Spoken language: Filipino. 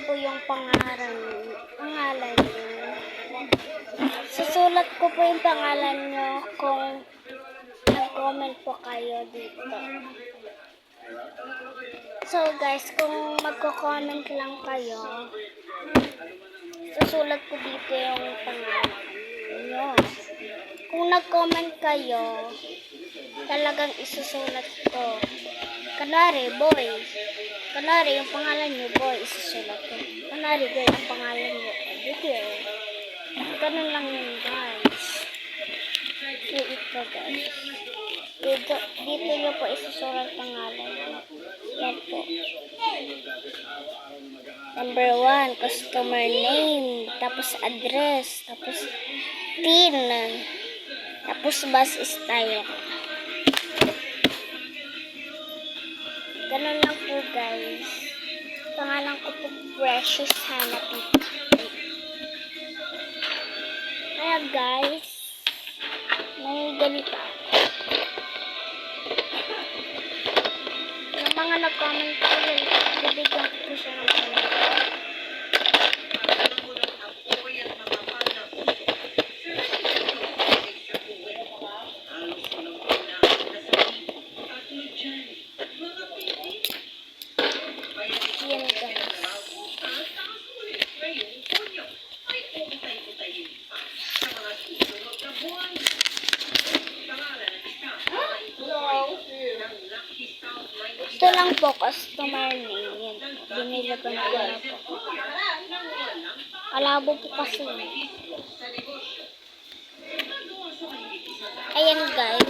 po yung pangalan niyo. Susulat ko po yung pangalan niyo kung nag-comment po kayo dito. So guys, kung magko-comment lang kayo, susulat ko dito yung pangalan niyo. Kung nag-comment kayo, talagang isusulat ko. Kanari, boy. Kanari, yung pangalan niyo, boy, isusulat ko. Kanari, girl, ang pangalan niyo, girl. Ganun lang yun, guys. So, ito, guys. Dito niyo po isusulat pangalan niyo. Yan po. Number 1, customer name, tapos address, tapos PIN, tapos bus style. Ganun lang po, guys. Pangalan ko po Precious Hanapi. Kaya guys, may ganito. Yung mga nag-comment ko, bibigyan ko siya ng comment. Yan guys. Ito lang po, customer name. Yan. Binilipan ko na po. Alabo po kasi. Ayan guys.